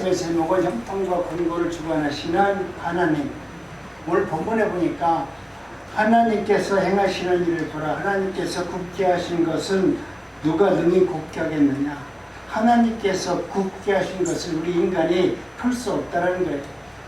말씀의 제목은 형통과 권고를 주관하시는 하나님. 오늘 본문에 보니까 하나님께서 행하시는 일을 보라. 하나님께서 굳게 하신 것은 누가 능히 굳게 하겠느냐. 하나님께서 굳게 하신 것을 우리 인간이 펼 수 없다는 거예요.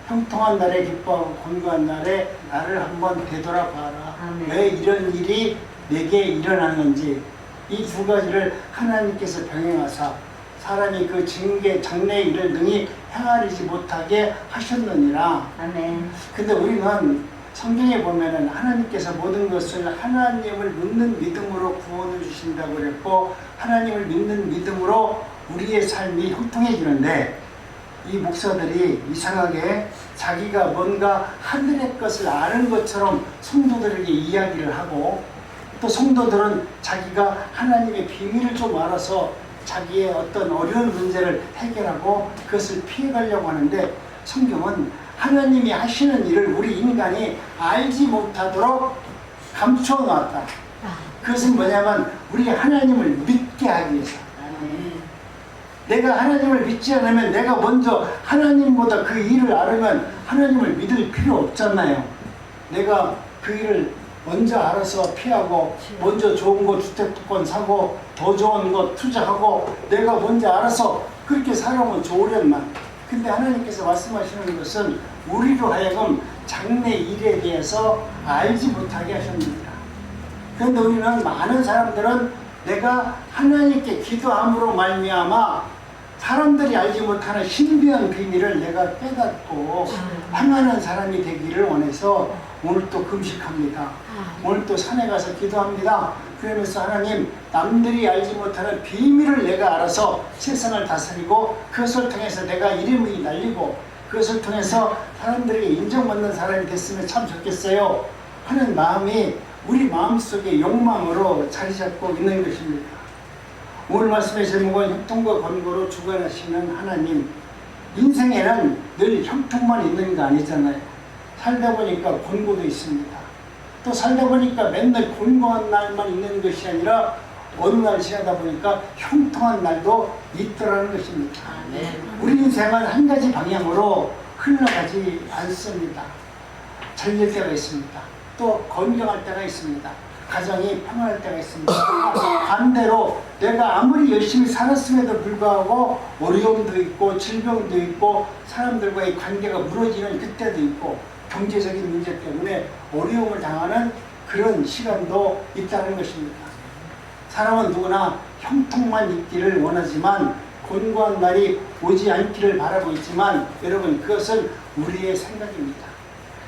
형통한 날에 기뻐하고 권고한 날에 나를 한번 되돌아봐라. 왜 이런 일이 내게 일어났는지, 이 두 가지를 하나님께서 병행하사 사람이 그 징계 장래의 일을 능히 행하지 못하게 하셨느니라. 아멘. 근데 우리는 성경에 보면은 하나님께서 모든 것을 하나님을 믿는 믿음으로 구원을 주신다고 그랬고, 하나님을 믿는 믿음으로 우리의 삶이 형통해지는데, 이 목사들이 이상하게 자기가 뭔가 하늘의 것을 아는 것처럼 성도들에게 이야기를 하고, 또 성도들은 자기가 하나님의 비밀을 좀 알아서 자기의 어떤 어려운 문제를 해결하고 그것을 피해가려고 하는데, 성경은 하나님이 하시는 일을 우리 인간이 알지 못하도록 감춰 놨다. 그것은 뭐냐면 우리 하나님을 믿게 하기 위해서. 내가 하나님을 믿지 않으면, 내가 먼저 하나님보다 그 일을 알으면 하나님을 믿을 필요 없잖아요. 내가 그 일을 먼저 알아서 피하고, 먼저 좋은 거 주택권 사고, 더 좋은 거 투자하고, 내가 먼저 알아서 그렇게 살아오면 좋으련만. 근데 하나님께서 말씀하시는 것은 우리로 하여금 장래 일에 대해서 알지 못하게 하셨습니다. 그런데 우리는, 많은 사람들은 내가 하나님께 기도함으로 말미암아 사람들이 알지 못하는 신비한 비밀을 내가 깨닫고 행하는 사람이 되기를 원해서 오늘 또 금식합니다. 오늘 또 산에 가서 기도합니다. 그러면서 하나님, 남들이 알지 못하는 비밀을 내가 알아서 세상을 다스리고, 그것을 통해서 내가 이름이 날리고, 그것을 통해서 사람들에게 인정받는 사람이 됐으면 참 좋겠어요 하는 마음이 우리 마음속에 욕망으로 자리 잡고 있는 것입니다. 오늘 말씀의 제목은 형통과 권고로 주관하시는 하나님. 인생에는 늘 형통만 있는 거 아니잖아요. 살다 보니까 권고도 있습니다. 또 살다 보니까 맨날 권고한 날만 있는 것이 아니라 어느 날 지나다 보니까 형통한 날도 있더라는 것입니다. 우리 인생은 한 가지 방향으로 흘러가지 않습니다. 잘 될 때가 있습니다. 또 건강할 때가 있습니다. 가정이 평안할 때가 있습니다. 반대로 내가 아무리 열심히 살았음에도 불구하고 어려움도 있고, 질병도 있고, 사람들과의 관계가 무너지는 그때도 있고, 경제적인 문제 때문에 어려움을 당하는 그런 시간도 있다는 것입니다. 사람은 누구나 형통만 있기를 원하지만, 곤고한 날이 오지 않기를 바라고 있지만, 여러분, 그것은 우리의 생각입니다.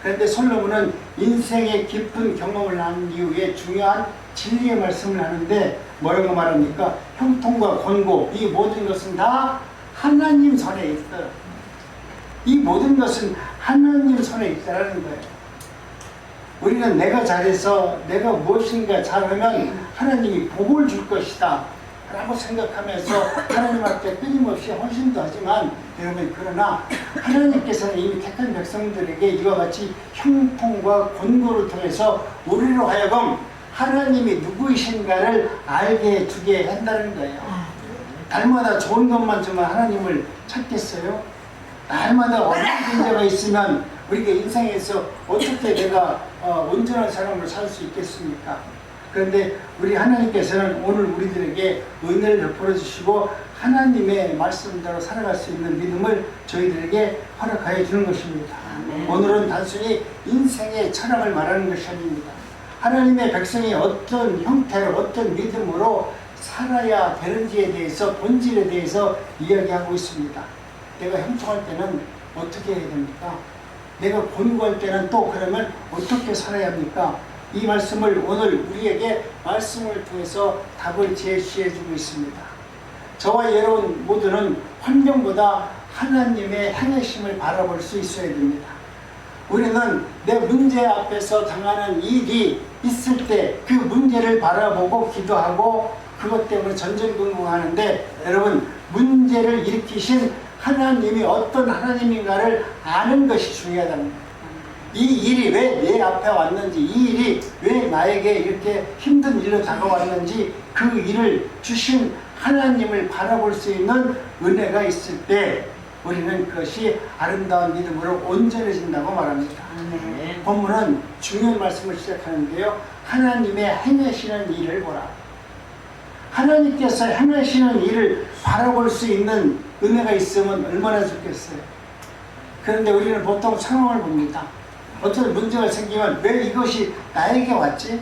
그런데 솔로몬은 인생의 깊은 경험을 한 이후에 중요한 진리의 말씀을 하는데 뭐라고 말합니까? 형통과 권고, 이 모든 것은 다 하나님 손에 있어요. 이 모든 것은 하나님 손에 있다는 거예요. 우리는 내가 잘해서 내가 무엇인가 잘하면 하나님이 복을 줄 것이다 라고 생각하면서 하나님 앞에 끊임없이 헌신도 하지만, 여러분, 그러나 하나님께서는 이미 택한 백성들에게 이와 같이 형통과 권고를 통해서 우리로 하여금 하나님이 누구이신가를 알게 주게 한다는 거예요. 날마다 좋은 것만 주면 하나님을 찾겠어요? 날마다 어려운 문제가 있으면 우리가 인생에서 어떻게 내가 온전한 사람으로 살 수 있겠습니까? 그런데 우리 하나님께서는 오늘 우리들에게 은혜를 베풀어 주시고 하나님의 말씀대로 살아갈 수 있는 믿음을 저희들에게 허락하여 주는 것입니다. 오늘은 단순히 인생의 철학을 말하는 것이 아닙니다. 하나님의 백성이 어떤 형태로, 어떤 믿음으로 살아야 되는지에 대해서, 본질에 대해서 이야기하고 있습니다. 내가 형통할 때는 어떻게 해야 됩니까? 내가 권고할 때는 또 그러면 어떻게 살아야 합니까? 이 말씀을 오늘 우리에게 말씀을 통해서 답을 제시해 주고 있습니다. 저와 여러분 모두는 환경보다 하나님의 행하심을 바라볼 수 있어야 됩니다. 우리는 내 문제 앞에서 당하는 일이 있을 때 그 문제를 바라보고 기도하고 그것 때문에 전전긍긍하는데, 여러분, 문제를 일으키신 하나님이 어떤 하나님인가를 아는 것이 중요하다는 거예요. 이 일이 왜 내 앞에 왔는지, 이 일이 왜 나에게 이렇게 힘든 일로 다가왔는지, 그 일을 주신 하나님을 바라볼 수 있는 은혜가 있을 때 우리는 그것이 아름다운 믿음으로 온전해진다고 말합니다. 아멘. 본문은 중요한 말씀을 시작하는데요. 하나님의 행하시는 일을 보라. 하나님께서 행하시는 일을 바라볼 수 있는 은혜가 있으면 얼마나 좋겠어요. 그런데 우리는 보통 상황을 봅니다. 어떤 문제가 생기면 왜 이것이 나에게 왔지?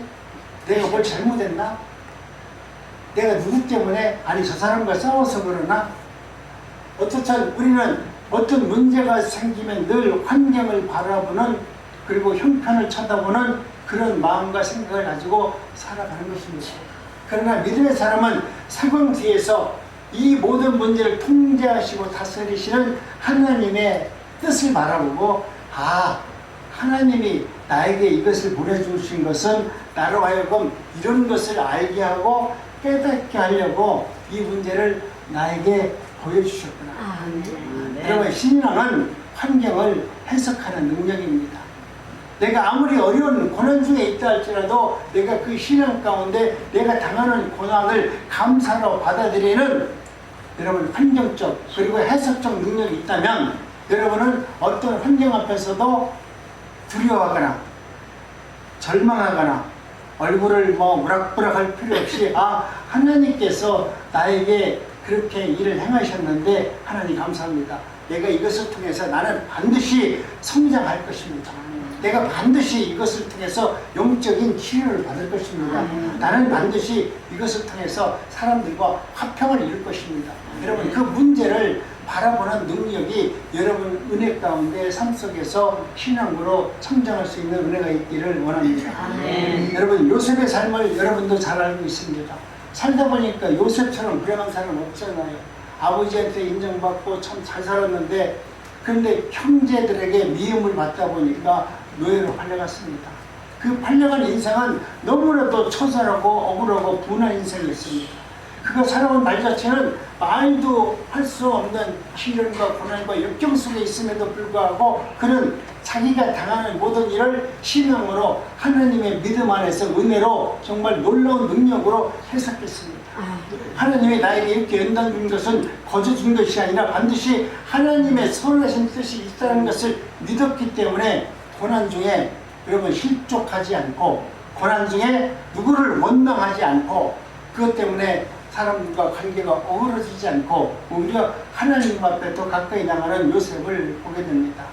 내가 뭘 잘못했나? 내가 누구 때문에? 아니 저 사람과 싸워서 그러나? 어떻든 우리는 어떤 문제가 생기면 늘 환경을 바라보는, 그리고 형편을 쳐다보는 그런 마음과 생각을 가지고 살아가는 것입니다. 그러나 믿음의 사람은 상황 뒤에서 이 모든 문제를 통제하시고 다스리시는 하나님의 뜻을 바라보고, 하나님이 나에게 이것을 보내주신 것은 나로 하여금 이런 것을 알게 하고 깨닫게 하려고 이 문제를 나에게 보여주셨구나. 그러면 신앙은 환경을 해석하는 능력입니다. 내가 아무리 어려운 고난 중에 있다 할지라도 내가 그 신앙 가운데 내가 당하는 고난을 감사로 받아들이는 여러분 환경적 그리고 해석적 능력이 있다면 여러분은 어떤 환경 앞에서도 두려워하거나 절망하거나 얼굴을 우락부락할 필요 없이 하나님께서 나에게 그렇게 일을 행하셨는데 하나님 감사합니다. 내가 이것을 통해서 나는 반드시 성장할 것입니다. 내가 반드시 이것을 통해서 영적인 치료를 받을 것입니다. 나는 반드시 이것을 통해서 사람들과 화평을 이룰 것입니다. 여러분 그 문제를 바라보는 능력이 여러분 은혜 가운데 삶 속에서 신앙으로 성장할 수 있는 은혜가 있기를 원합니다. 여러분 요셉의 삶을 여러분도 잘 알고 있습니다. 살다 보니까 요셉처럼 불행한 사람 없잖아요. 아버지한테 인정받고 참 잘 살았는데 그런데 형제들에게 미움을 받다 보니까 노예로 팔려갔습니다. 그 팔려간 인생은 너무나도 처절하고 억울하고 분한 인생이었습니다. 그가 살아온 날 자체는 말도 할 수 없는 시련과 고난과 역경 속에 있음에도 불구하고 그는 자기가 당하는 모든 일을 신앙으로 하나님의 믿음 안에서 은혜로 정말 놀라운 능력으로 해석했습니다. 하나님이 나에게 이렇게 연단 준 것은 거저 준 것이 아니라 반드시 하나님의 선하신 뜻이 있다는 것을 믿었기 때문에 고난 중에 여러분 실족하지 않고 고난 중에 누구를 원망하지 않고 그것 때문에 사람들과 관계가 어우러지지 않고 오히려 하나님 앞에 더 가까이 나가는 요셉을 보게 됩니다.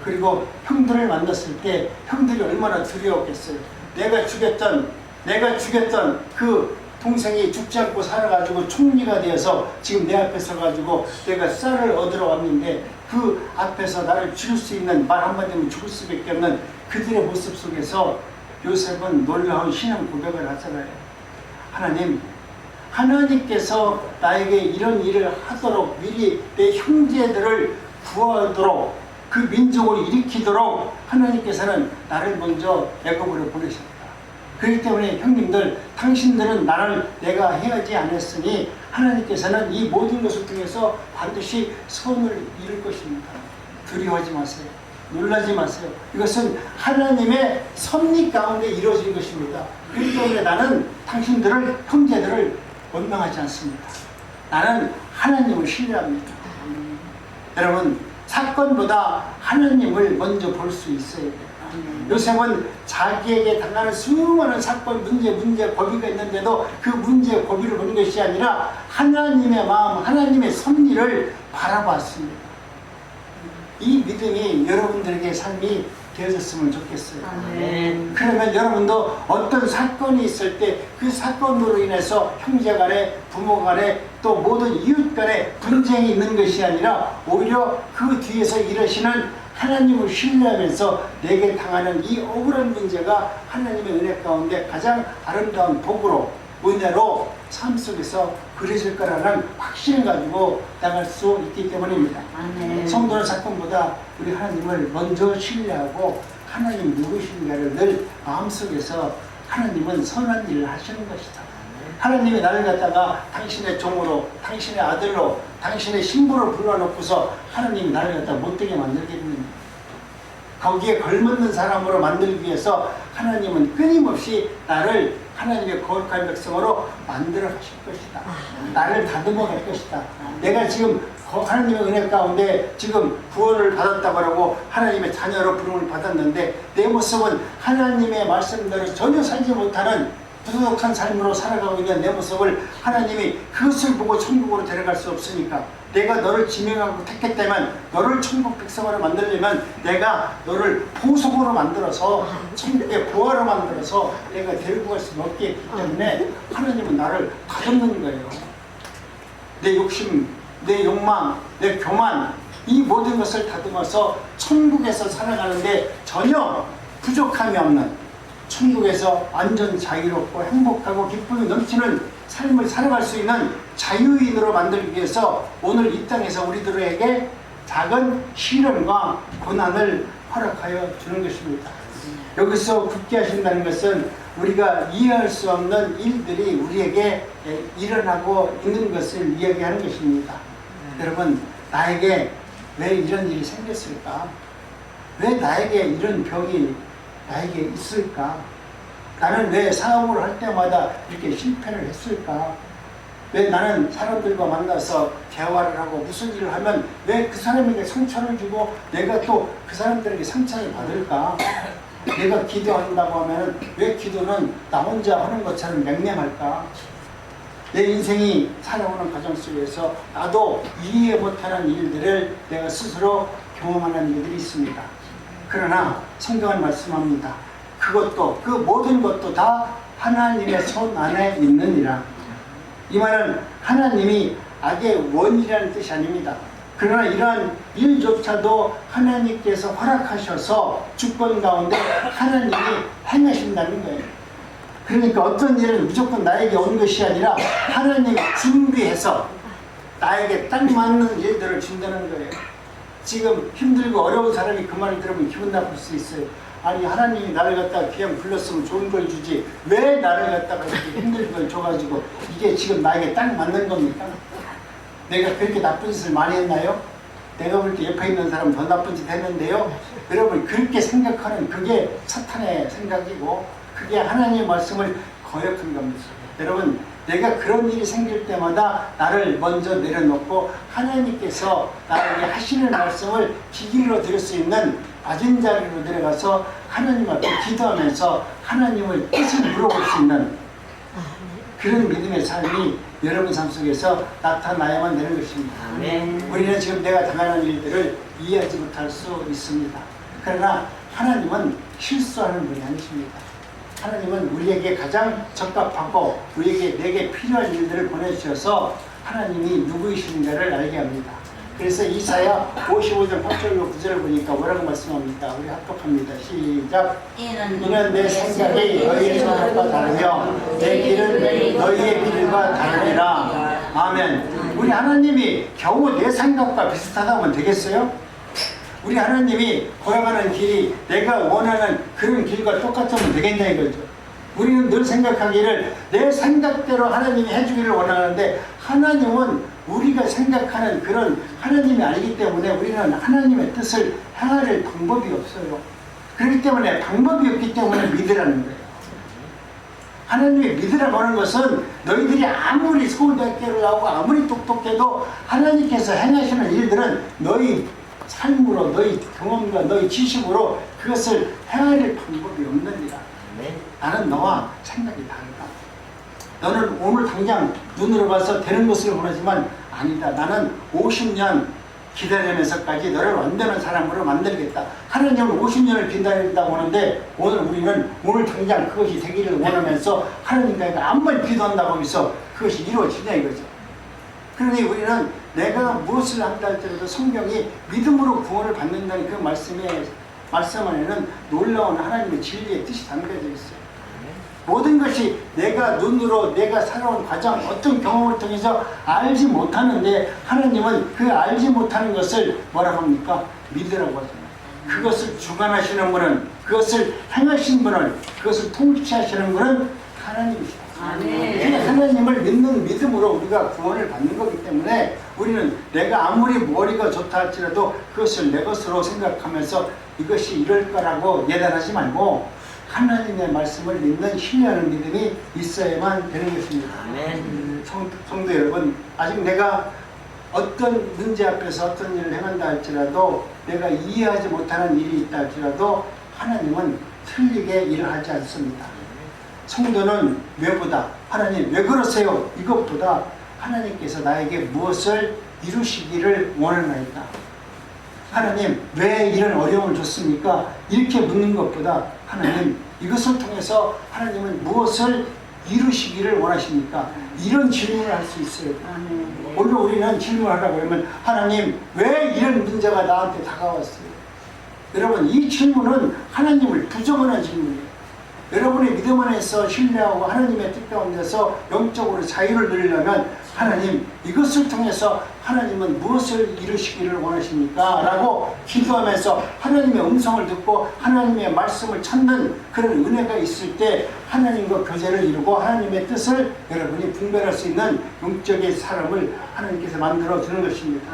그리고 형들을 만났을 때 형들이 얼마나 두려웠겠어요. 내가 죽였던 그 동생이 죽지 않고 살아가지고 총리가 되어서 지금 내 앞에 서가지고 내가 쌀을 얻으러 왔는데 그 앞에서 나를 죽일 수 있는 말 한마디면 죽을 수밖에 없는 그들의 모습 속에서 요셉은 놀라운 신앙 고백을 하잖아요. 하나님께서 나에게 이런 일을 하도록 미리 내 형제들을 구하도록 그 민족을 일으키도록 하나님께서는 나를 먼저 애굽으로 보내셨다. 그렇기 때문에 형님들 당신들은 나를 내가 해하지 않았으니 하나님께서는 이 모든 것을 통해서 반드시 선을 이룰 것입니다. 두려워하지 마세요. 놀라지 마세요. 이것은 하나님의 섭리 가운데 이루어진 것입니다. 그렇기 때문에 나는 당신들을 형제들을 원망하지 않습니다. 나는 하나님을 신뢰합니다. 여러분 사건보다 하나님을 먼저 볼 수 있어야 돼요. 요셉은 자기에게 당하는 수많은 사건, 문제, 고비가 있는데도 그 문제, 고비를 보는 것이 아니라 하나님의 마음, 하나님의 섭리를 바라봤습니다. 이 믿음이 여러분들에게 삶이 되어졌으면 좋겠어요. 그러면 여러분도 어떤 사건이 있을 때 그 사건으로 인해서 형제 간에, 부모 간에, 또 모든 이웃 간에 분쟁이 있는 것이 아니라 오히려 그 뒤에서 일하시는 하나님을 신뢰하면서 내게 당하는 이 억울한 문제가 하나님의 은혜 가운데 가장 아름다운 복으로, 은혜로 삶 속에서 그려질 거라는 확신을 가지고 나갈 수 있기 때문입니다. 성도는 사건보다 우리 하나님을 먼저 신뢰하고 하나님 누구신가를 늘 마음속에서 하나님은 선한 일을 하시는 것이다. 하나님이 나를 갖다가 당신의 종으로, 당신의 아들로, 당신의 신부로 불러놓고서 하나님이 나를 갖다가 못되게 만들겠느냐. 거기에 걸맞는 사람으로 만들기 위해서 하나님은 끊임없이 나를 하나님의 거룩한 백성으로 만들어 가실 것이다. 나를 다듬어 갈 것이다. 내가 지금 하나님의 은혜 가운데 지금 구원을 받았다고 하고 하나님의 자녀로 부름을 받았는데 내 모습은 하나님의 말씀대로 전혀 살지 못하는 부족한 삶으로 살아가고 있는 내 모습을 하나님이 그것을 보고 천국으로 데려갈 수 없으니까 내가 너를 지명하고 택했다면 너를 천국 백성으로 만들려면 내가 너를 보석으로 만들어서 천국의 보화로 만들어서 내가 데리고 갈 수 없게 했기 때문에 하나님은 나를 다듬는 거예요. 내 욕심, 내 욕망, 내 교만 이 모든 것을 다듬어서 천국에서 살아가는데 전혀 부족함이 없는 천국에서 완전 자유롭고 행복하고 기쁨이 넘치는 삶을 살아갈 수 있는 자유인으로 만들기 위해서 오늘 이 땅에서 우리들에게 작은 시련과 고난을 허락하여 주는 것입니다. 여기서 굳게 하신다는 것은 우리가 이해할 수 없는 일들이 우리에게 일어나고 있는 것을 이야기하는 것입니다. 여러분, 나에게 왜 이런 일이 생겼을까? 왜 나에게 이런 병이 나에게 있을까? 나는 왜 사업을 할 때마다 이렇게 실패를 했을까? 왜 나는 사람들과 만나서 대화를 하고 무슨 일을 하면 왜 그 사람에게 상처를 주고 내가 또 그 사람들에게 상처를 받을까? 내가 기도한다고 하면 왜 기도는 나 혼자 하는 것처럼 맹맹할까? 내 인생이 살아오는 과정 속에서 나도 이해 못하는 일들을 내가 스스로 경험하는 일들이 있습니다. 그러나 성경은 말씀합니다. 그것도 그 모든 것도 다 하나님의 손 안에 있느니라. 이 말은 하나님이 악의 원이라는 뜻이 아닙니다. 그러나 이러한 일조차도 하나님께서 허락하셔서 주권 가운데 하나님이 행하신다는 거예요. 그러니까 어떤 일은 무조건 나에게 온 것이 아니라 하나님이 준비해서 나에게 딱 맞는 일들을 준다는 거예요. 지금 힘들고 어려운 사람이 그 말을 들으면 기분 나쁠 수 있어요. 아니, 하나님이 나를 갖다가 그냥 불렀으면 좋은 걸 주지 왜 나를 갖다가 이렇게 힘든 걸 줘가지고 이게 지금 나에게 딱 맞는 겁니까? 내가 그렇게 나쁜 짓을 많이 했나요? 내가 볼 때 옆에 있는 사람 더 나쁜 짓 했는데요. 여러분, 그렇게 생각하는 그게 사탄의 생각이고 그게 하나님의 말씀을 거역한 겁니다. 여러분, 내가 그런 일이 생길 때마다 나를 먼저 내려놓고 하나님께서 나에게 하시는 말씀을 기길로 드릴 수 있는 낮은 자리로 내려가서 하나님 앞에 기도하면서 하나님을 뜻을 물어볼 수 있는 그런 믿음의 삶이 여러분 삶 속에서 나타나야만 되는 것입니다. 우리는 지금 내가 당하는 일들을 이해하지 못할 수 있습니다. 그러나 하나님은 실수하는 분이 아니십니다. 하나님은 우리에게 가장 적합하고 우리에게 내게 필요한 일들을 보내주셔서 하나님이 누구이신가를 알게 합니다. 그래서 이사야 55장 8절로 9절을 보니까 뭐라고 말씀합니까? 우리 합독합니다. 시작. 이는 내 생각이 너희의 생각과 다르며 내 길은 너희의 길과 다르니라. 아멘. 우리 하나님이 겨우 내 생각과 비슷하다면 되겠어요? 우리 하나님이 걸어가는 길이 내가 원하는 그런 길과 똑같으면 되겠냐 이거죠. 우리는 늘 생각하기를 내 생각대로 하나님이 해주기를 원하는데 하나님은 우리가 생각하는 그런 하나님이 아니기 때문에 우리는 하나님의 뜻을 행할 방법이 없어요. 그렇기 때문에 방법이 없기 때문에 믿으라는 거예요. 하나님의 믿으라고 하는 것은 너희들이 아무리 서울대학교를 나오고 아무리 똑똑해도 하나님께서 행하시는 일들은 너희 삶으로 너희 경험과 너희 지식으로 그것을 행할 방법이 없느니라. 나는 너와 생각이 다르다. 너는 오늘 당장 눈으로 봐서 되는 것을 원하지만 아니다. 나는 50년 기다리면서까지 너를 완전한 사람으로 만들겠다. 하나님은 50년을 기다린다고 하는데 오늘 우리는 오늘 당장 그것이 되기를 원하면서 하나님과 아무리 기도한다고 해서 그것이 이루어지냐 이거죠. 그러니 우리는 내가 무엇을 한다 할지라도 성경이 믿음으로 구원을 받는다는 그 말씀 안에는 놀라운 하나님의 진리의 뜻이 담겨져 있어요. 모든 것이 내가 눈으로 내가 살아온 과정 어떤 경험을 통해서 알지 못하는데 하나님은 그 알지 못하는 것을 뭐라고 합니까? 믿으라고 하잖아요. 그것을 주관하시는 분은 그것을 행하신 분은 그것을 통치하시는 분은 하나님이시다. 하나님을 믿는 믿음으로 우리가 구원을 받는 거기 때문에 우리는 내가 아무리 머리가 좋다 할지라도 그것을 내 것으로 생각하면서 이것이 이럴 거라고 예단하지 말고 하나님의 말씀을 믿는 신뢰하는 믿음이 있어야만 되는 것입니다. 아멘. 성도 여러분, 아직 내가 어떤 문제 앞에서 어떤 일을 행한다 할지라도, 내가 이해하지 못하는 일이 있다 할지라도 하나님은 틀리게 일을 하지 않습니다. 성도는 왜보다, 하나님 왜 그러세요? 이것보다 하나님께서 나에게 무엇을 이루시기를 원하나이까? 하나님 왜 이런 어려움을 줬습니까? 이렇게 묻는 것보다 하나님 이것을 통해서 하나님은 무엇을 이루시기를 원하십니까? 이런 질문을 할 수 있어요. 오늘 우리는 질문하라고 하면 하나님 왜 이런 문제가 나한테 다가왔어요? 여러분, 이 질문은 하나님을 부정하는 질문이에요. 여러분의 믿음 안에서 신뢰하고 하나님의 뜻 가운데서 영적으로 자유를 누리려면 하나님 이것을 통해서 하나님은 무엇을 이루시기를 원하십니까? 라고 기도하면서 하나님의 음성을 듣고 하나님의 말씀을 찾는 그런 은혜가 있을 때 하나님과 교제를 이루고 하나님의 뜻을 여러분이 분별할 수 있는 영적인 사람을 하나님께서 만들어 주는 것입니다.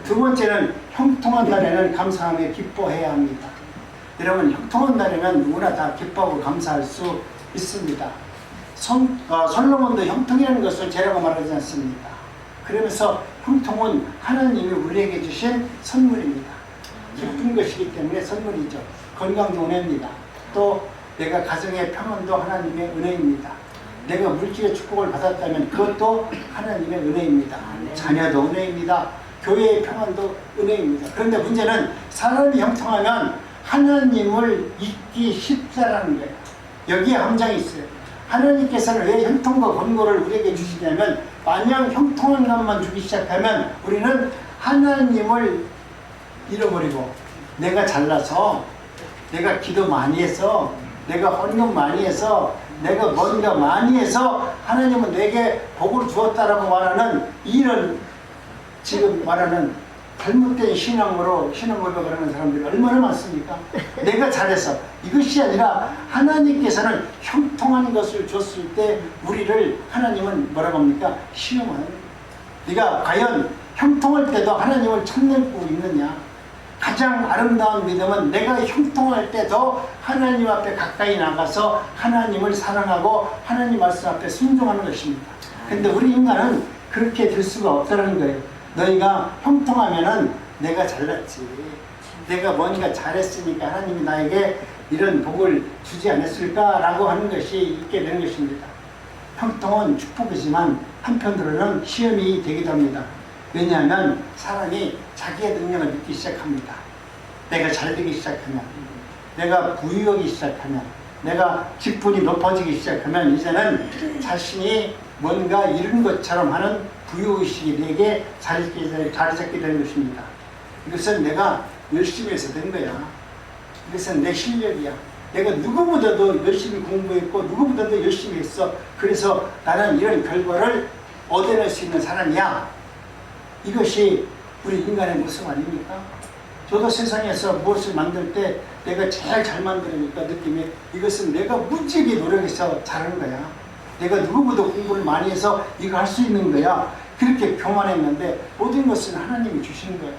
두 번째는 형통한 날에는 감사하며 기뻐해야 합니다. 여러분, 형통한 날에는 누구나 다 기뻐하고 감사할 수 있습니다. 솔로몬도 형통이라는 것을 죄라고 말하지 않습니다. 그러면서 형통은 하나님이 우리에게 주신 선물입니다. 기쁜 것이기 때문에 선물이죠. 건강도 은혜입니다. 또 내가 가정의 평안도 하나님의 은혜입니다. 내가 물질의 축복을 받았다면 그것도 하나님의 은혜입니다. 자녀도 은혜입니다. 교회의 평안도 은혜입니다. 그런데 문제는 사람이 형통하면 하나님을 잊기 쉽다라는 거예요. 여기에 함정이 있어요. 하나님께서는 왜 형통과 권고를 우리에게 주시냐면, 만약 형통한 것만 주기 시작하면 우리는 하나님을 잃어버리고, 내가 잘나서, 내가 기도 많이 해서, 내가 헌금 많이 해서, 내가 뭔가 많이 해서 하나님은 내게 복을 주었다라고 말하는 이런 지금 말하는 잘못된 신앙으로 신앙고백을 하는 사람들이 얼마나 많습니까? 내가 잘해서. 이것이 아니라 하나님께서는 형통한 것을 줬을 때 우리를 하나님은 뭐라고 합니까? 시험하는. 네가 과연 형통할 때도 하나님을 찾고 있느냐? 가장 아름다운 믿음은 내가 형통할 때도 하나님 앞에 가까이 나가서 하나님을 사랑하고 하나님 말씀 앞에 순종하는 것입니다. 근데 우리 인간은 그렇게 될 수가 없다는 거예요. 너희가 형통하면은 내가 잘났지, 내가 뭔가 잘했으니까 하나님이 나에게 이런 복을 주지 않았을까 라고 하는 것이 있게 되는 것입니다. 형통은 축복이지만 한편으로는 시험이 되기도 합니다. 왜냐하면 사람이 자기의 능력을 믿기 시작합니다. 내가 잘 되기 시작하면, 내가 부유하기 시작하면, 내가 직분이 높아지기 시작하면 이제는 자신이 뭔가 이룬 것처럼 하는 부유의식이 내게 자리 잡게 되는 것입니다. 이것은 내가 열심히 해서 된 거야. 이것은 내 실력이야. 내가 누구보다도 열심히 공부했고 누구보다도 열심히 했어. 그래서 나는 이런 결과를 얻어낼 수 있는 사람이야. 이것이 우리 인간의 모습 아닙니까? 저도 세상에서 무엇을 만들 때 내가 제일 잘 만드니까 느낌이, 이것은 내가 무지하게 노력해서 잘하는 거야. 내가 누구보다 공부를 많이 해서 이거 할 수 있는 거야. 그렇게 교만했는데 모든 것은 하나님이 주시는 거예요.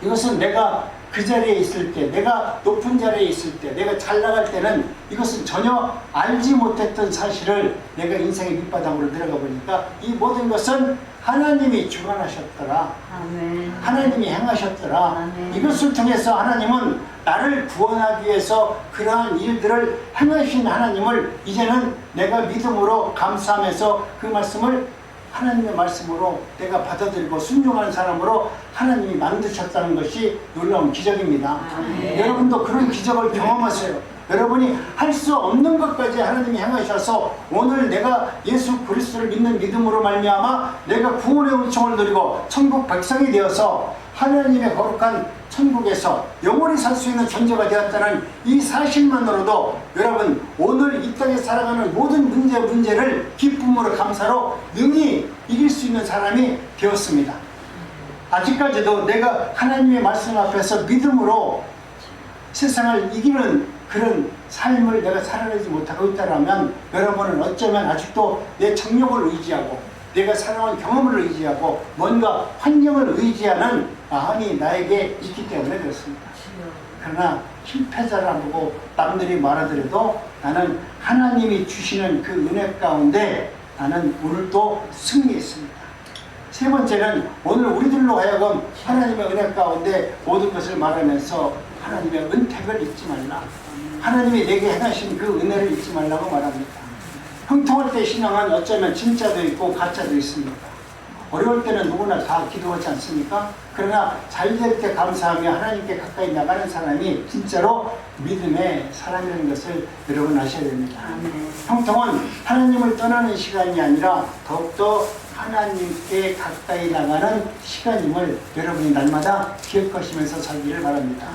이것은 내가 그 자리에 있을 때, 내가 높은 자리에 있을 때, 내가 잘 나갈 때는 이것은 전혀 알지 못했던 사실을 내가 인생의 밑바닥으로 내려가 보니까 이 모든 것은 하나님이 주관하셨더라. 아멘. 하나님이 행하셨더라. 아멘. 이것을 통해서 하나님은 나를 구원하기 위해서 그러한 일들을 행하신 하나님을 이제는 내가 믿음으로 감사하면서 그 말씀을 하나님의 말씀으로 내가 받아들이고 순종하는 사람으로 하나님이 만드셨다는 것이 놀라운 기적입니다. 여러분도 그런 기적을 경험하세요. 여러분이 할 수 없는 것까지 하나님이 행하셔서 오늘 내가 예수 그리스도를 믿는 믿음으로 말미암아 내가 구원의 은총을 누리고 천국 백성이 되어서 하나님의 거룩한 천국에서 영원히 살 수 있는 존재가 되었다는 이 사실만으로도 여러분 오늘 이 땅에 살아가는 모든 문제를 기쁨으로 감사로 능히 이길 수 있는 사람이 되었습니다. 아직까지도 내가 하나님의 말씀 앞에서 믿음으로 세상을 이기는 그런 삶을 내가 살아내지 못하고 있다면 여러분은 어쩌면 아직도 내 정력을 의지하고 내가 살아온 경험을 의지하고 뭔가 환경을 의지하는 마음이 나에게 있기 때문에 그렇습니다. 그러나 실패자를 안 보고 남들이 말하더라도 나는 하나님이 주시는 그 은혜 가운데 나는 오늘도 승리했습니다. 세 번째는 오늘 우리들로 하여금 하나님의 은혜 가운데 모든 것을 말하면서 하나님의 은택을 잊지 말라. 하나님이 내게 행하신 그 은혜를 잊지 말라고 말합니다. 형통할 때 신앙은 어쩌면 진짜도 있고 가짜도 있습니다. 어려울 때는 누구나 다 기도하지 않습니까? 그러나 잘 될 때 감사하며 하나님께 가까이 나가는 사람이 진짜로 믿음의 사람이라는 것을 여러분 아셔야 됩니다. 형통은 하나님을 떠나는 시간이 아니라 더욱더 하나님께 가까이 나가는 시간임을 여러분이 날마다 기억하시면서 살기를 바랍니다.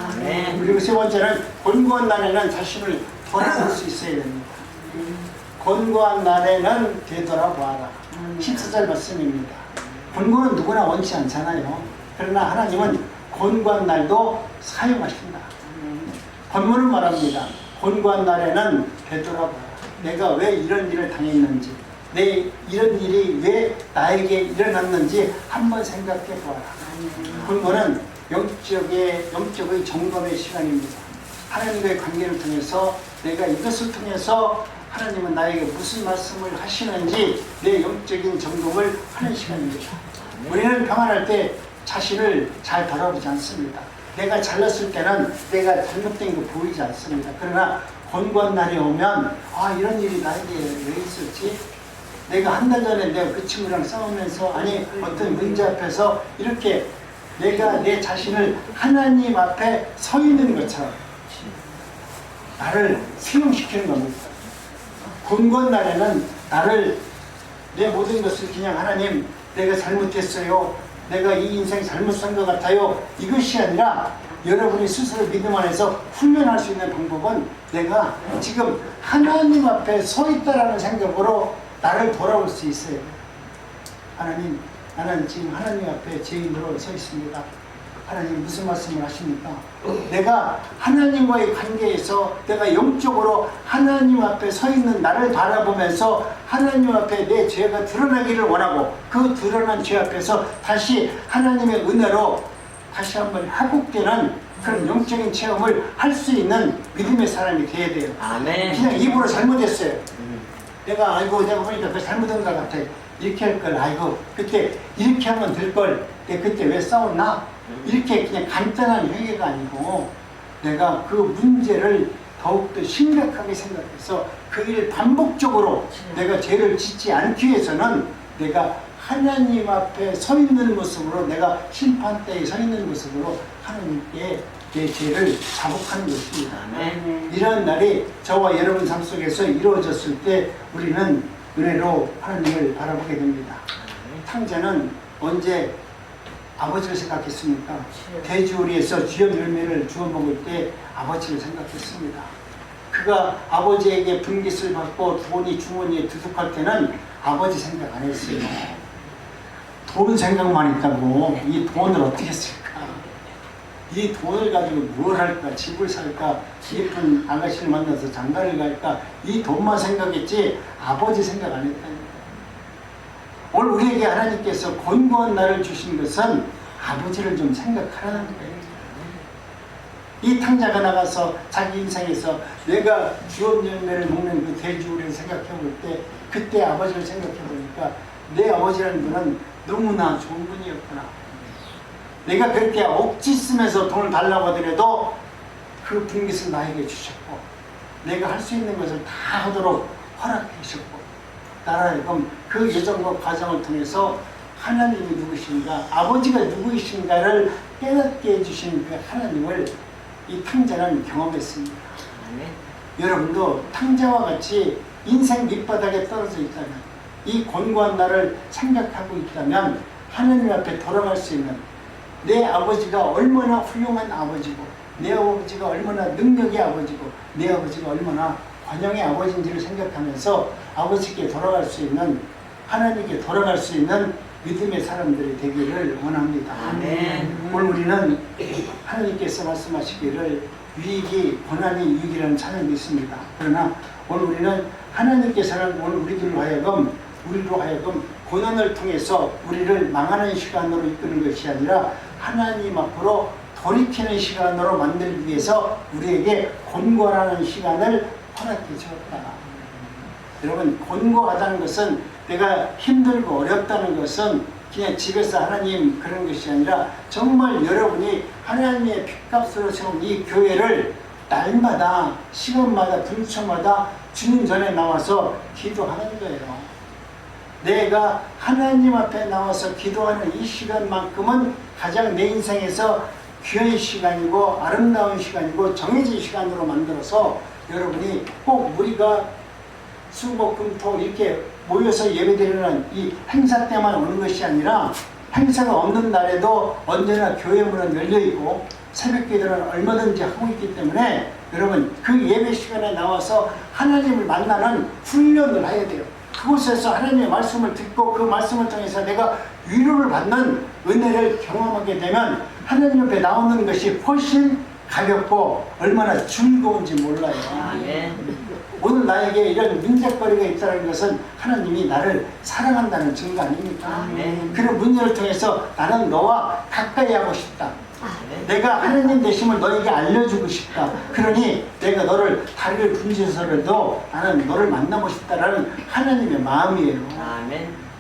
그리고 세 번째는 곤고한 날에는 자신을 돌아볼 수 있어야 됩니다. 곤고한 날에는 되돌아보아라. 14절 말씀입니다. 곤고는 누구나 원치 않잖아요. 그러나 하나님은 곤고한 날도 사용하신다. 본문은 말합니다. 곤고한 날에는 되돌아보아라. 내가 왜 이런 일을 당했는지, 내 이런 일이 왜 나에게 일어났는지 한번 생각해 보아라. 곤고는 영적의 점검의 시간입니다. 하나님과의 관계를 통해서 내가 이것을 통해서 하나님은 나에게 무슨 말씀을 하시는지 내 영적인 점검을 하는 시간입니다. 우리는 평안할 때 자신을 잘 돌아보지 않습니다. 내가 잘났을 때는 내가 잘못된 거 보이지 않습니다. 그러나 곤고한 날이 오면 이런 일이 나에게 왜 있었지? 내가 한 달 전에 내가 그 친구랑 싸우면서 어떤 문제 앞에서 이렇게 내가 내 자신을 하나님 앞에 서 있는 것처럼 나를 수용시키는 겁니다. 곤고한 날에는 나를 내 모든 것을 그냥 하나님 내가 잘못했어요. 내가 이 인생 잘못 산 것 같아요. 이것이 아니라 여러분이 스스로 믿음 안에서 훈련할 수 있는 방법은 내가 지금 하나님 앞에 서 있다라는 생각으로 나를 돌아올 수 있어요. 하나님, 나는 지금 하나님 앞에 죄인으로 서 있습니다. 하나님 무슨 말씀을 하십니까? 내가 하나님과의 관계에서 내가 영적으로 하나님 앞에 서 있는 나를 바라보면서 하나님 앞에 내 죄가 드러나기를 원하고 그 드러난 죄 앞에서 다시 하나님의 은혜로 다시 한번 회복되는 그런 영적인 체험을 할 수 있는 믿음의 사람이 돼야 돼요. 아멘. 그냥 입으로 잘못했어요. 내가 내가 보니까 그 잘못한 것 같아. 이렇게 할 걸, 그때 이렇게 하면 될 걸, 내가 그때 왜 싸웠나? 이렇게 그냥 간단한 회개가 아니고 내가 그 문제를 더욱더 심각하게 생각해서 그 일을 반복적으로 내가 죄를 짓지 않기 위해서는 내가 하나님 앞에 서 있는 모습으로 내가 심판대에 서 있는 모습으로 하나님께 내 죄를 자복하는 것입니다. 이런 날이 저와 여러분 삶 속에서 이루어졌을 때 우리는 은혜로 하나님을 바라보게 됩니다. 탕자는 언제 아버지를 생각했습니까? 돼지우리에서 쥐염 열매를 주워 먹을 때 아버지를 생각했습니다. 그가 아버지에게 분깃을 받고 돈이 주머니에 두둑할 때는 아버지 생각 안 했어요. 돈 생각만 했다고 이 돈을 어떻게 쓸까? 이 돈을 가지고 뭘 할까? 집을 살까? 예쁜 아가씨를 만나서 장가를 갈까? 이 돈만 생각했지 아버지 생각 안 했다니까. 오늘 우리에게 하나님께서 곤고한 날을 주신 것은 아버지를 좀 생각하라는 거예요. 이 탕자가 나가서 자기 인생에서 내가 주업 열매를 먹는 그 돼지우리를 생각해 볼 때 그때 아버지를 생각해 보니까 내 아버지라는 분은 너무나 좋은 분이었구나. 내가 그렇게 억지 쓰면서 돈을 달라고 하더라도 그 분깃을 나에게 주셨고 내가 할 수 있는 것을 다 하도록 허락해 주셨고 나라하여금 그 예정과 과정을 통해서 하나님이 누구신가, 아버지가 누구이신가를 깨닫게 해주신 그 하나님을 이 탕자는 경험했습니다. 여러분도 탕자와 같이 인생 밑바닥에 떨어져 있다면, 이 곤고한 날을 생각하고 있다면 하나님 앞에 돌아갈 수 있는 내 아버지가 얼마나 훌륭한 아버지고 내 아버지가 얼마나 능력의 아버지고 내 아버지가 얼마나 관용의 아버지인지를 생각하면서 아버지께 돌아갈 수 있는, 하나님께 돌아갈 수 있는 믿음의 사람들이 되기를 원합니다. 아멘. 오늘 우리는 하나님께서 말씀하시기를 유익이 고난이 유익이라는 찬양이 있습니다. 그러나 오늘 우리는 하나님께서는 오늘 우리로 하여금 고난을 통해서 우리를 망하는 시간으로 이끄는 것이 아니라 하나님 앞으로 돌이키는 시간으로 만들기 위해서 우리에게 곤고하는 시간을 허락해 주었다. 여러분, 곤고하다는 것은 내가 힘들고 어렵다는 것은 그냥 집에서 하나님 그런 것이 아니라 정말 여러분이 하나님의 핏값으로 세운 이 교회를 날마다 시간마다 분초마다 주님 전에 나와서 기도하는 거예요. 내가 하나님 앞에 나와서 기도하는 이 시간만큼은 가장 내 인생에서 귀한 시간이고 아름다운 시간이고 정해진 시간으로 만들어서 여러분이 꼭 우리가 수목금토 이렇게 모여서 예배드리는 이 행사 때만 오는 것이 아니라 행사가 없는 날에도 언제나 교회 문은 열려있고 새벽 기도는 얼마든지 하고 있기 때문에 여러분 그 예배 시간에 나와서 하나님을 만나는 훈련을 해야 돼요. 그곳에서 하나님의 말씀을 듣고 그 말씀을 통해서 내가 위로를 받는 은혜를 경험하게 되면 하나님 옆에 나오는 것이 훨씬 가볍고 얼마나 즐거운지 몰라요. 오늘 나에게 이런 문제거리가 있다는 것은 하나님이 나를 사랑한다는 증거 아닙니까? 그런 문제를 통해서 나는 너와 가까이 하고 싶다. 내가 하나님 되심을 너에게 알려주고 싶다. 그러니 내가 너를 다리를 분지해서라도 나는 너를 만나고 싶다라는 하나님의 마음이에요.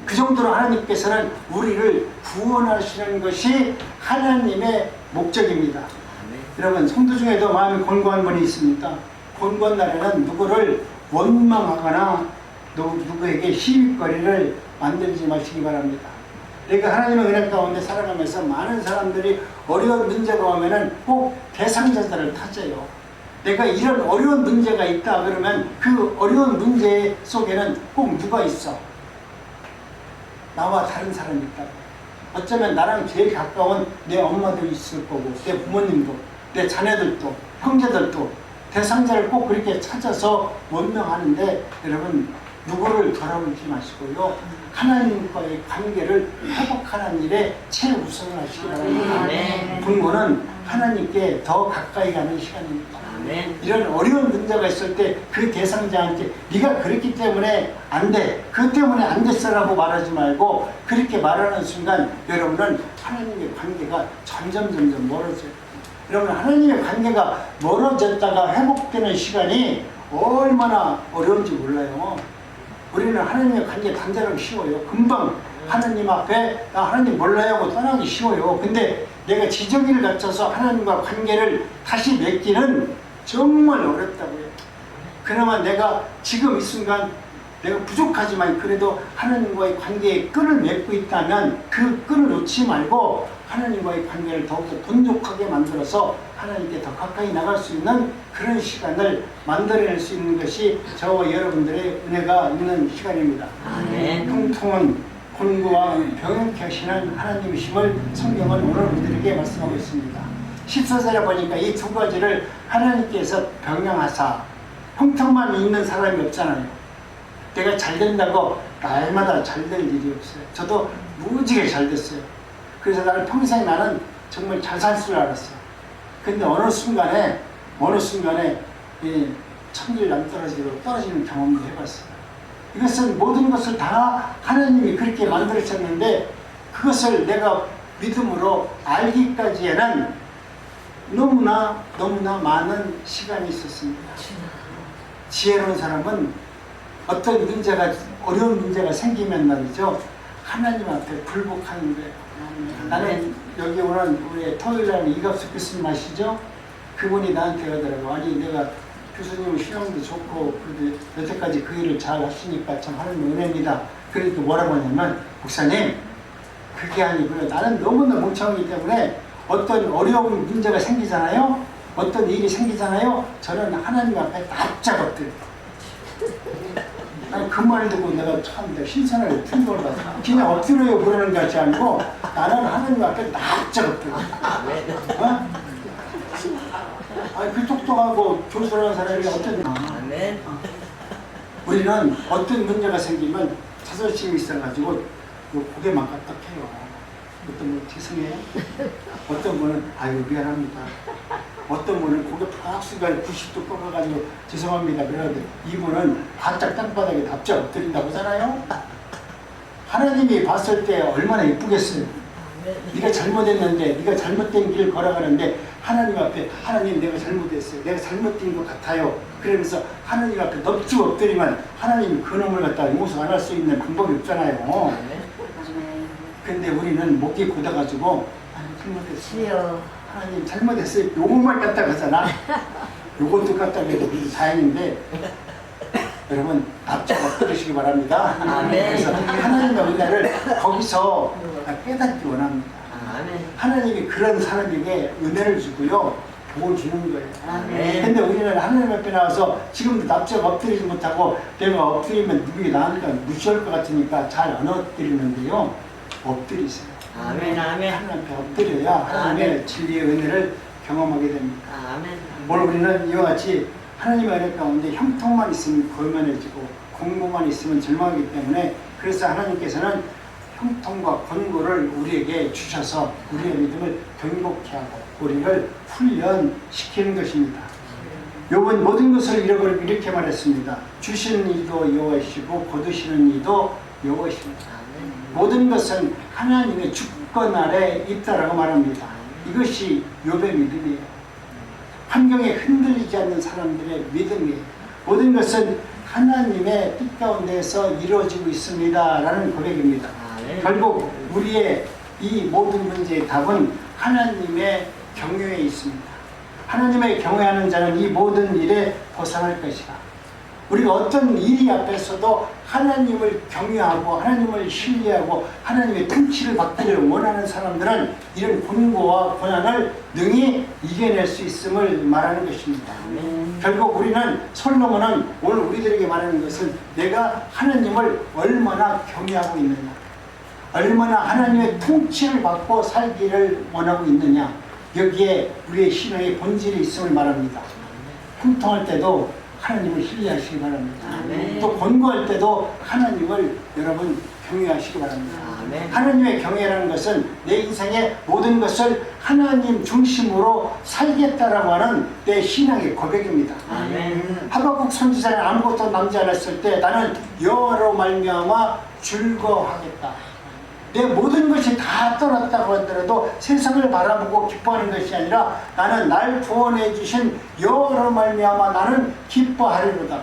그 정도로 하나님께서는 우리를 구원하시는 것이 하나님의 목적입니다. 여러분, 성도 중에도 마음이 곤고한 분이 있습니까? 곤고한 날에는 누구를 원망하거나 누구에게 시비거리를 만들지 마시기 바랍니다. 내가 하나님의 은혜 가운데 살아가면서 많은 사람들이 어려운 문제가 오면은 꼭 대상자들을 찾아요. 내가 이런 어려운 문제가 있다 그러면 그 어려운 문제 속에는 꼭 누가 있어? 나와 다른 사람이 있다고. 어쩌면 나랑 제일 가까운 내 엄마도 있을 거고 내 부모님도 내 자녀들도 형제들도 대상자를 꼭 그렇게 찾아서 원명하는데 여러분 누구를 돌아보지 마시고요. 하나님과의 관계를 회복하는 일에 최우선을 하시기 바랍니다. 분모는 하나님께 더 가까이 가는 시간입니다. 이런 어려운 문제가 있을 때 그 대상자한테 네가 그랬기 때문에 안 돼. 그 때문에 안 됐어라고 말하지 말고 그렇게 말하는 순간 여러분은 하나님의 관계가 점점 멀어져요. 여러분 하나님의 관계가 멀어졌다가 회복되는 시간이 얼마나 어려운지 몰라요. 우리는 하나님의 관계 단절하기 쉬워요. 금방 하나님 앞에 나 하나님 몰라요 하고 떠나기 쉬워요. 근데 내가 지정의를 갖춰서 하나님과 관계를 다시 맺기는 정말 어렵다고요. 그나마 내가 지금 이 순간 내가 부족하지만 그래도 하나님과의 관계에 끈을 맺고 있다면 그 끈을 놓지 말고 하나님과의 관계를 더욱더 돈독하게 만들어서 하나님께 더 가까이 나갈 수 있는 그런 시간을 만들어낼 수 있는 것이 저와 여러분들의 은혜가 있는 시간입니다. 통통한 곤고와 병행케 하시는 하나님이심을 성경은 오늘 우리들에게 말씀하고 있습니다. 14절에 보니까 이 두 가지를 하나님께서 병행하사 형통만 있는 사람이 없잖아요. 내가 잘 된다고 날마다 잘 될 일이 없어요. 저도 무지개 잘 됐어요. 그래서 나는 평생 나는 정말 잘 살 줄 알았어요. 근데 어느 순간에 천길 남떨어지고 떨어지는 경험도 해봤어요. 이것은 모든 것을 다 하나님이 그렇게 만들으셨는데 그것을 내가 믿음으로 알기까지에는 너무나 많은 시간이 있었습니다. 지혜로운 사람은 어떤 문제가 어려운 문제가 생기면 말이죠. 하나님 앞에 굴복하는 거예요. 나는 여기 오는 우리 토요일날 이갑수 교수님 아시죠? 그분이 나한테 가더라고. 아니 내가 교수님 신앙도 좋고 그래도 여태까지 그 일을 잘 하시니까 참 하나님 은혜입니다. 그러니까 뭐라고 하냐면 목사님 그게 아니고요. 나는 너무나 멍청하기 때문에 어떤 어려운 문제가 생기잖아요. 어떤 일이 생기잖아요. 저는 하나님 앞에 납작 엎드려요. 그 말을 듣고 내가 참 신선하게 충격을 받았어. 그냥 엎드려요 그러는 것이 아니고 나는 하나님 앞에 납작 엎드려. 어? 그 똑똑하고 교수라는 사람이 우리는 어떤 문제가 생기면 자존심이 있어가지고 고개만 까딱해요. 어떤 분은 죄송해요. 어떤 분은 아유 미안합니다. 어떤 분은 고개 팍 숙여 90도 꺾어가지고 죄송합니다. 그러는데 이분은 바짝 땅바닥에 납작 엎드린다고 하잖아요. 하나님이 봤을 때 얼마나 예쁘겠어요. 네가 잘못했는데, 네가 잘못된 길을 걸어가는데 하나님 앞에 하나님 내가 잘못했어요. 내가 잘못된 것 같아요. 그러면서 하나님 앞에 넙죽 엎드리면 하나님 그놈을 갖다가 용서 안 할 수 있는 방법이 없잖아요. 근데 우리는 목이 굳어가지고 잘못했어요. 하나님 잘못했어요. 요것만 갖다 가잖아. 요것도 갖다 해도 다행인데 여러분 납작 엎드리시기 바랍니다. 그래서 하나님의 은혜를 거기서 깨닫기 원합니다. 하나님이 그런 사람에게 은혜를 주고요, 복을 주는 거예요. 근데 우리는 하나님 앞에 나와서 지금도 납작 엎드리지 못하고 내가 엎드리면 누구이 나니까 무시할 것 같으니까 잘 안 엎드리는데요, 엎드리세요. 하나님 앞에 엎드려야 하나님의 진리의 은혜를 경험하게 됩니다. 오늘 우리는 이와 같이 하나님의 은혜 가운데 형통만 있으면 고만해지고 공고만 있으면 절망하기 때문에, 그래서 하나님께서는 형통과 권고를 우리에게 주셔서 우리의 믿음을 경복케 하고 우리를 훈련시키는 것입니다. 욥은 모든 것을 잃어버리고 이렇게 말했습니다. 주시는 이도 여호와시고 거두시는 이도 여호와십니다. 모든 것은 하나님의 주권 아래 있다라고 말합니다. 이것이 욥의 믿음이에요. 환경에 흔들리지 않는 사람들의 믿음이에요. 모든 것은 하나님의 뜻 가운데서 이루어지고 있습니다 라는 고백입니다. 결국 우리의 이 모든 문제의 답은 하나님의 경외에 있습니다. 하나님의 경외하는 자는 이 모든 일에 벗어날 것이다. 우리가 어떤 일이 앞에서도 하나님을 경외하고 하나님을 신뢰하고 하나님의 통치를 받기를 원하는 사람들은 이런 권고와 고난을 능히 이겨낼 수 있음을 말하는 것입니다. 결국 우리는, 솔로몬은 오늘 우리들에게 말하는 것은 내가 하나님을 얼마나 경외하고 있느냐, 얼마나 하나님의 통치를 받고 살기를 원하고 있느냐, 여기에 우리의 신앙의 본질이 있음을 말합니다. 형통할 때도 하나님을 신뢰하시기 바랍니다. 또 권고할 때도 하나님을 여러분 경외하시기 바랍니다. 하나님의 경외라는 것은 내 인생의 모든 것을 하나님 중심으로 살겠다라고 하는 내 신앙의 고백입니다. 하박국 선지자는 아무것도 남지 않았을 때 나는 여호와로 말미암아 즐거워하겠다. 내 모든 것이 다 떠났다고 하더라도 세상을 바라보고 기뻐하는 것이 아니라 나는 날 구원해 주신 여호와로 말미암아 나는 기뻐하리로다.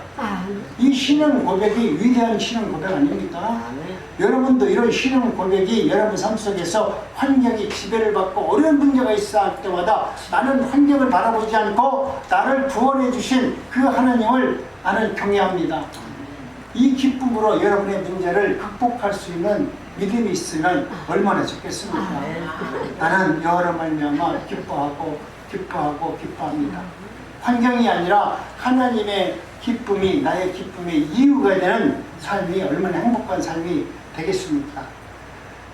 이 신앙 고백이 위대한 신앙 고백 아닙니까? 여러분도 이런 신앙 고백이 여러분 삶 속에서 환경이 지배를 받고 어려운 문제가 있어 할 때마다 나는 환경을 바라보지 않고 나를 구원해 주신 그 하나님을 나는 경외합니다. 이 기쁨으로 여러분의 문제를 극복할 수 있는 믿음이 있으면 얼마나 좋겠습니까? 나는 여호와로 말미암아 기뻐합니다. 환경이 아니라 하나님의 기쁨이 나의 기쁨의 이유가 되는 삶이 얼마나 행복한 삶이 되겠습니까?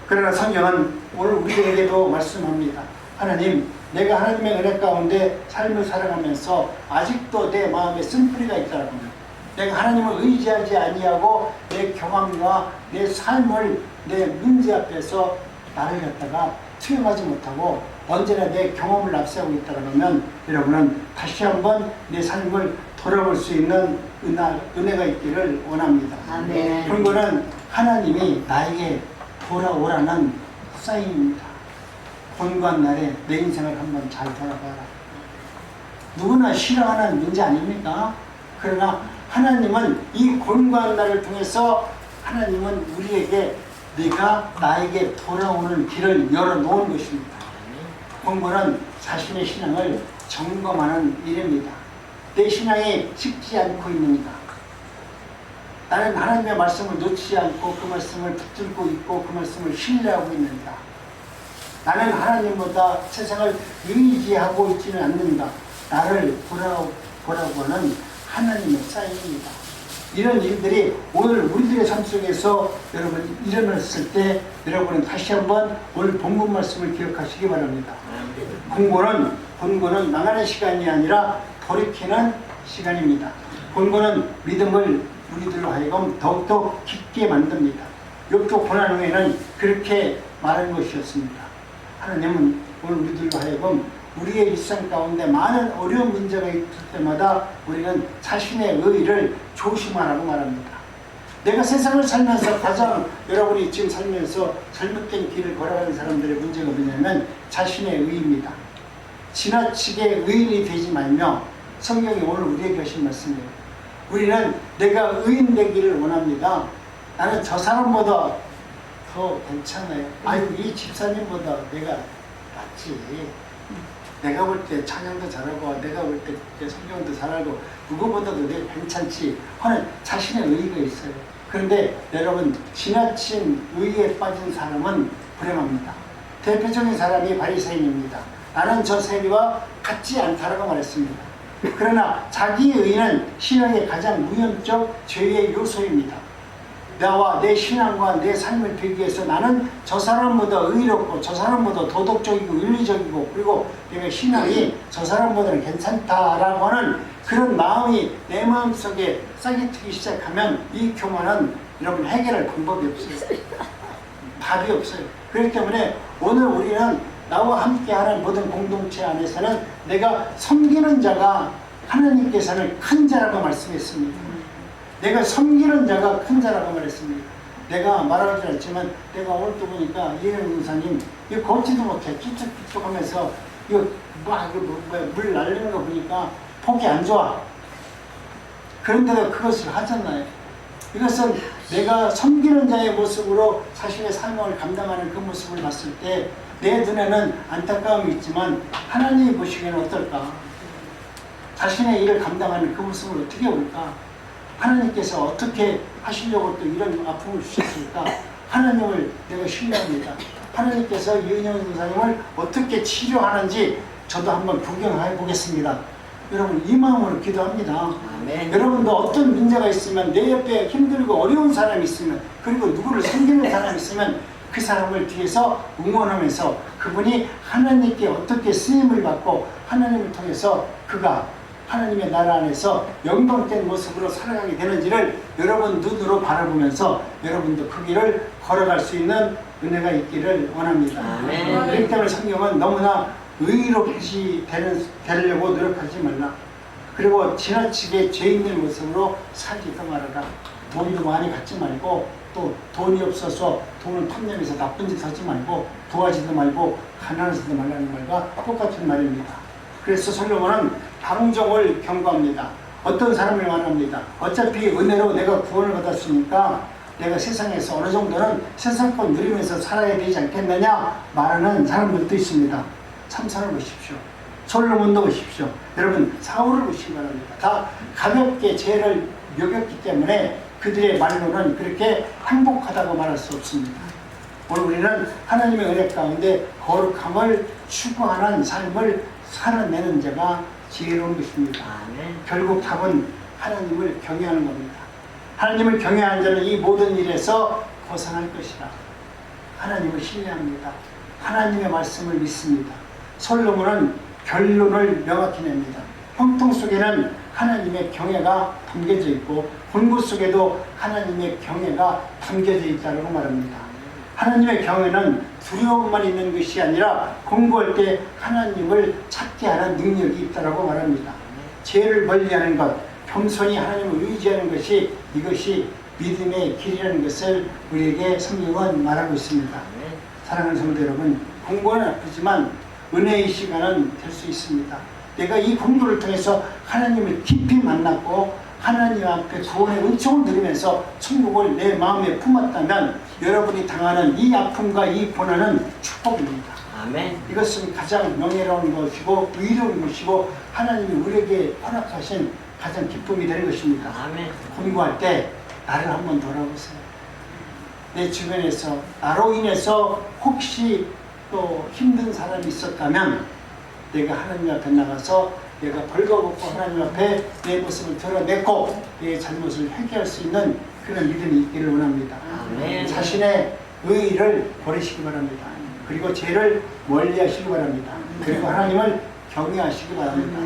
그러나 성경은 오늘 우리에게도 말씀합니다. 하나님, 내가 하나님의 은혜 가운데 삶을 살아가면서 아직도 내 마음에 쓴뿌리가 있다고 합니다. 내가 하나님을 의지하지 아니하고 내 경험과 내 삶을 내 문제 앞에서 나를 갖다가 투영하지 못하고 언제나 내 경험을 앞세우고 있다 그러면 여러분은 다시 한번 내 삶을 돌아볼 수 있는 은혜가 있기를 원합니다. 그런 거는 하나님이 나에게 돌아오라는 사인입니다. 권고한 날에 내 인생을 한번 잘 돌아봐라. 누구나 싫어하는 문제 아닙니까? 그러나 하나님은 이 권고한 날을 통해서 하나님은 우리에게 네가 나에게 돌아오는 길을 열어놓은 것입니다. 권고는 자신의 신앙을 점검하는 일입니다. 내 신앙이 식지 않고 있는가? 나는 하나님의 말씀을 놓치지 않고 그 말씀을 붙들고 있고 그 말씀을 신뢰하고 있는가? 나는 하나님보다 세상을 의지하고 있지는 않는가? 나를 보라고 하는 하나님의 사인입니다. 이런 일들이 오늘 우리들의 삶 속에서 여러분 일어났을 때 여러분은 다시 한번 오늘 본문 말씀을 기억하시기 바랍니다. 권고는 망하는 시간이 아니라 돌이키는 시간입니다. 권고는 믿음을 우리들로 하여금 더욱더 깊게 만듭니다. 욥도 고난 후에는 그렇게 말한 것이었습니다. 하나님은 오늘 우리들로 하여금 우리의 일상 가운데 많은 어려운 문제가 있을 때마다 우리는 자신의 의의를 조심하라고 말합니다. 내가 세상을 살면서 가장 여러분이 지금 살면서 잘못된 길을 걸어가는 사람들의 문제가 뭐냐면 자신의 의입니다. 지나치게 의인이 되지 말며 성경이 오늘 우리에게 하신 말씀이에요. 우리는 내가 의인 되기를 원합니다. 나는 저 사람보다 더 괜찮아요. 아유, 이 집사님보다 내가 낫지. 내가 볼 때 찬양도 잘하고 내가 볼 때 성경도 잘하고 누구보다도 내가 괜찮지 하는 자신의 의의가 있어요. 그런데 여러분, 지나친 의의에 빠진 사람은 불행합니다. 대표적인 사람이 바리새인입니다. 나는 저 세리와 같지 않다라고 말했습니다. 그러나 자기의 의의는 신앙의 가장 무형적 죄의 요소입니다. 나와 내 신앙과 내 삶을 비교해서 나는 저 사람보다 의롭고 저 사람보다 도덕적이고 윤리적이고 그리고 내가 신앙이 저 사람보다는 괜찮다라고 하는 그런 마음이 내 마음속에 싹이 트기 시작하면 이 교만은 여러분 해결할 방법이 없어요. 답이 없어요. 그렇기 때문에 오늘 우리는 나와 함께하는 모든 공동체 안에서는 내가 섬기는 자가 하나님께서는 큰 자라고 말씀했습니다. 내가 섬기는 자가 큰 자라고 말했습니다. 내가 말하지 않지만 내가 오늘 또 보니까 이혜영 목사님 이거 걷지도 못해 삐쭉삐쭉 하면서 이거 물 날리는 거 보니까 보기 안 좋아. 그런데도 그것을 하잖아요. 이것은 내가 섬기는 자의 모습으로 자신의 삶을 감당하는 그 모습을 봤을 때 내 눈에는 안타까움이 있지만 하나님이 보시기에는 어떨까? 자신의 일을 감당하는 그 모습을 어떻게 볼까? 하나님께서 어떻게 하시려고 또 이런 아픔을 주셨을까? 하나님을 내가 신뢰합니다. 하나님께서 이은영 선생님을 어떻게 치료하는지 저도 한번 구경해 보겠습니다. 여러분, 이 마음으로 기도합니다. 아멘. 여러분도 어떤 문제가 있으면 내 옆에 힘들고 어려운 사람이 있으면 그리고 누구를 섬기는 사람이 있으면 그 사람을 뒤에서 응원하면서 그분이 하나님께 어떻게 쓰임을 받고 하나님을 통해서 그가 하나님의 나라 안에서 영광된 모습으로 살아가게 되는지를 여러분 눈으로 바라보면서 여러분도 그 길을 걸어갈 수 있는 은혜가 있기를 원합니다. 그렇기 때문에 성경은 너무나 의롭지 되려고 노력하지 말라. 그리고 지나치게 죄 있는 모습으로 살지도 말아라. 돈도 많이 갖지 말고 또 돈이 없어서 돈을 탐내면서 나쁜 짓 하지 말고 도와지도 말고 가난해서도 말라는 말과 똑같은 말입니다. 그래서 솔로몬은 방종을 경고합니다. 어떤 사람을 말합니다. 어차피 은혜로 내가 구원을 받았으니까 내가 세상에서 어느 정도는 세상권 누리면서 살아야 되지 않겠느냐 말하는 사람들도 있습니다. 삼손을 보십시오. 솔로몬도 보십시오. 여러분, 사울을 보시기 바랍니다. 다 가볍게 죄를 먹였기 때문에 그들의 말로는 그렇게 행복하다고 말할 수 없습니다. 오늘 우리는 하나님의 은혜 가운데 거룩함을 추구하는 삶을 살아내는 자가 지혜로운 것입니다. 결국 답은 하나님을 경외하는 겁니다. 하나님을 경외하는 자는 이 모든 일에서 벗어날 것이라. 하나님을 신뢰합니다. 하나님의 말씀을 믿습니다. 솔로몬은 결론을 명확히 냅니다. 형통 속에는 하나님의 경외가 담겨져 있고 본구 속에도 하나님의 경외가 담겨져 있다고 말합니다. 하나님의 경외는 두려움만 있는 것이 아니라 공부할 때 하나님을 찾게 하는 능력이 있다고 말합니다. 죄를 멀리하는 것, 겸손히 하나님을 의지하는 것이 이것이 믿음의 길이라는 것을 우리에게 성경은 말하고 있습니다. 사랑하는 성도 여러분, 공부는 아프지만 은혜의 시간은 될 수 있습니다. 내가 이 공부를 통해서 하나님을 깊이 만났고 하나님 앞에 구원의 은총을 누리면서 천국을 내 마음에 품었다면 여러분이 당하는 이 아픔과 이 고난은 축복입니다. 아멘. 이것은 가장 명예로운 것이고 의로운 것이고 하나님이 우리에게 허락하신 가장 기쁨이 되는 것입니다. 아멘. 공부할 때 나를 한번 돌아보세요. 내 주변에서 나로 인해서 혹시 또 힘든 사람이 있었다면 내가 하나님 앞에 나가서 내가 벌거벗고 하나님 앞에 내 모습을 드러내고 내 잘못을 회개할 수 있는 그런 믿음이 있기를 원합니다. 아멘. 자신의 의의를 버리시기 바랍니다. 그리고 죄를 멀리하시기 바랍니다. 그리고 하나님을 경외하시기 바랍니다.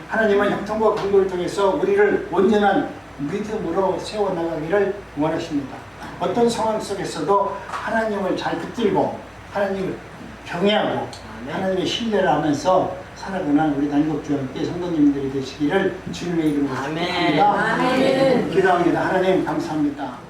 하나님은 형통과 공도를 통해서 우리를 온전한 믿음으로 세워나가기를 원하십니다. 어떤 상황 속에서도 하나님을 잘 붙들고 하나님을 경외하고 하나님의 신뢰를 하면서 살아가는 우리 단국주와 함께 성도님들이 되시기를 주님의 이름으로 축복합니다. 기도합니다. 하나님 감사합니다.